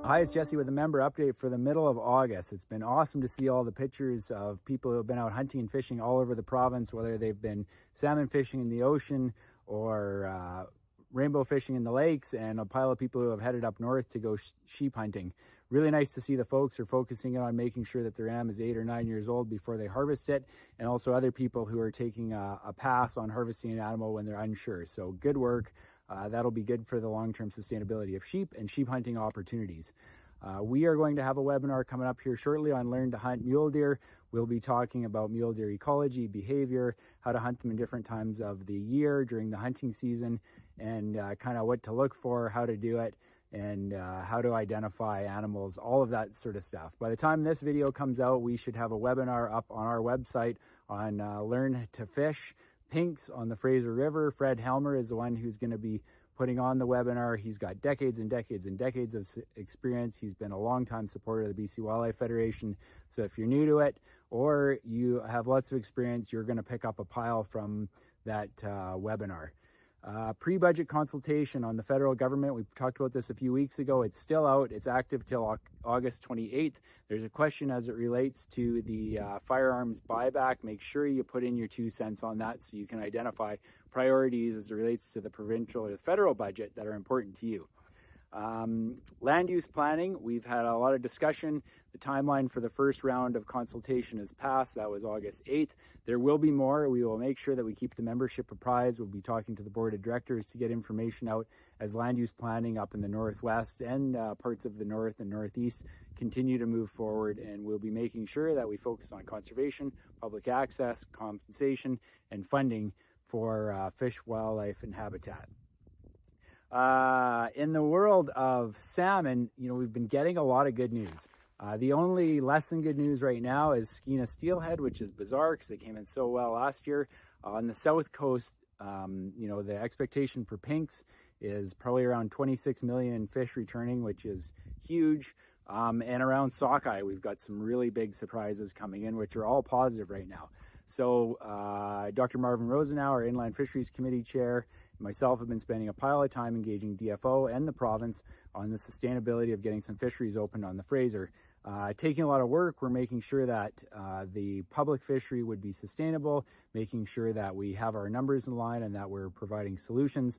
Hi, it's Jesse with a member update for the middle of August. It's been awesome to see all the pictures of people who have been out hunting and fishing all over the province, whether they've been salmon fishing in the ocean or rainbow fishing in the lakes, and a pile of people who have headed up north to go sheep hunting. Really nice to see the folks are focusing on making sure that their ram is 8 or 9 years old before they harvest it, and also other people who are taking a pass on harvesting an animal when they're unsure. So good work. That'll be good for the long-term sustainability of sheep and sheep hunting opportunities. We are going to have a webinar coming up here shortly on Learn to Hunt Mule Deer. We'll be talking about mule deer ecology, behavior, how to hunt them in different times of the year during the hunting season, and kind of what to look for, how to do it, and how to identify animals, all of that sort of stuff. By the time this video comes out, we should have a webinar up on our website on Learn to Fish Pinks on the Fraser River. Fred Helmer is the one who's going to be putting on the webinar. He's got decades and decades and decades of experience. He's been a longtime supporter of the BC Wildlife Federation. So if you're new to it or you have lots of experience, you're going to pick up a pile from that webinar. Pre-budget consultation on the federal government. We talked about this a few weeks ago. It's still out. It's active till August 28th. There's a question as it relates to the firearms buyback. Make sure you put in your 2 cents on that so you can identify priorities as it relates to the provincial or the federal budget that are important to you. Land use planning, we've had a lot of discussion. The timeline for the first round of consultation has passed. That was August 8th. There will be more. We will make sure that we keep the membership apprised. We'll be talking to the board of directors to get information out as land use planning up in the northwest and parts of the north and northeast continue to move forward, and we'll be making sure that we focus on conservation, public access, compensation, and funding for fish, wildlife, and habitat. In the world of salmon, we've been getting a lot of good news. The only less than good news right now is Skeena steelhead, which is bizarre because it came in so well last year. On the south coast, the expectation for pinks is probably around 26 million fish returning, which is huge. And around sockeye, we've got some really big surprises coming in, which are all positive right now. So Dr. Marvin Rosenau, our Inland Fisheries Committee Chair, myself have been spending a pile of time engaging DFO and the province on the sustainability of getting some fisheries opened on the Fraser. Taking a lot of work, we're making sure that the public fishery would be sustainable, making sure that we have our numbers in line and that we're providing solutions.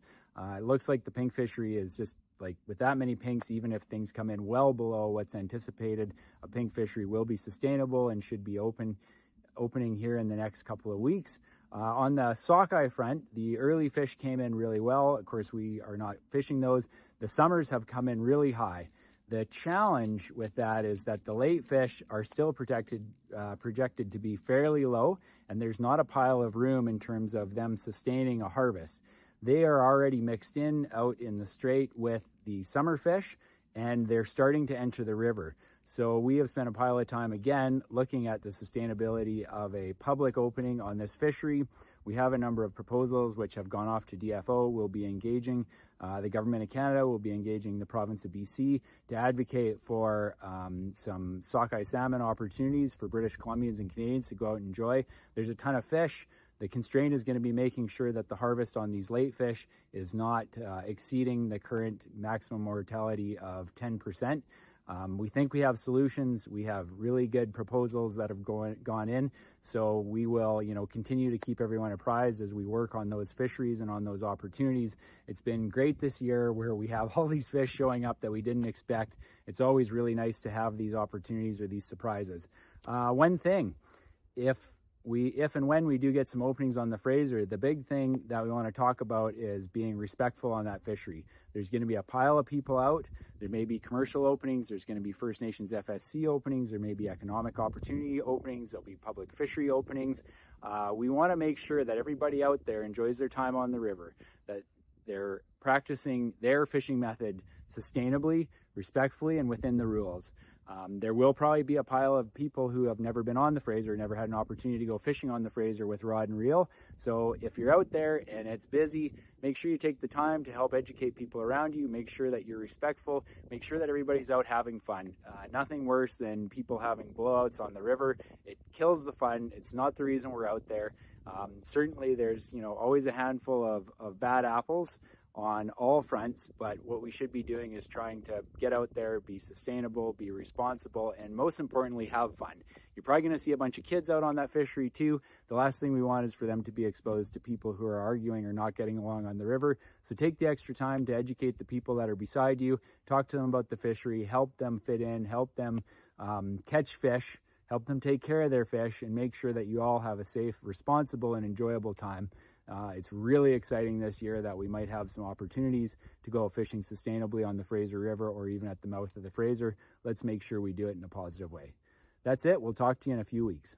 It looks like the pink fishery is just like with that many pinks, even if things come in well below what's anticipated, a pink fishery will be sustainable and should be opening here in the next couple of weeks. On the sockeye front, the early fish came in really well. Of course, we are not fishing those. The summers have come in really high. The challenge with that is that the late fish are still projected to be fairly low, and there's not a pile of room in terms of them sustaining a harvest. They are already mixed in out in the strait with the summer fish, and they're starting to enter the river. So we have spent a pile of time again looking at the sustainability of a public opening on this fishery. We have a number of proposals which have gone off to DFO. We'll be engaging the Government of Canada, will be engaging the province of BC to advocate for some sockeye salmon opportunities for British Columbians and Canadians to go out and enjoy. There's a ton of fish. The constraint is going to be making sure that the harvest on these late fish is not exceeding the current maximum mortality of 10%. We think we have solutions. We have really good proposals that have gone in. So we will, continue to keep everyone apprised as we work on those fisheries and on those opportunities. It's been great this year where we have all these fish showing up that we didn't expect. It's always really nice to have these opportunities or these surprises. One thing, if and when we do get some openings on the Fraser, the big thing that we want to talk about is being respectful on that fishery. There's going to be a pile of people out. There may be commercial openings. There's going to be First Nations FSC openings. There may be economic opportunity openings. There'll be public fishery openings. We want to make sure that everybody out there enjoys their time on the river, that they're practicing their fishing method sustainably, respectfully, and within the rules. There will probably be a pile of people who have never been on the Fraser, never had an opportunity to go fishing on the Fraser with rod and reel. So if you're out there and it's busy, make sure you take the time to help educate people around you. Make sure that you're respectful. Make sure that everybody's out having fun. Nothing worse than people having blowouts on the river. It kills the fun. It's not the reason we're out there. Certainly there's always a handful of bad apples on all fronts, but what we should be doing is trying to get out there, be sustainable, be responsible, and most importantly, have fun. You're probably going to see a bunch of kids out on that fishery too. The last thing we want is for them to be exposed to people who are arguing or not getting along on the river. So take the extra time to educate the people that are beside you, talk to them about the fishery, help them fit in, help them catch fish, help them take care of their fish, and make sure that you all have a safe, responsible, and enjoyable time. It's really exciting this year that we might have some opportunities to go fishing sustainably on the Fraser River or even at the mouth of the Fraser. Let's make sure we do it in a positive way. That's it. We'll talk to you in a few weeks.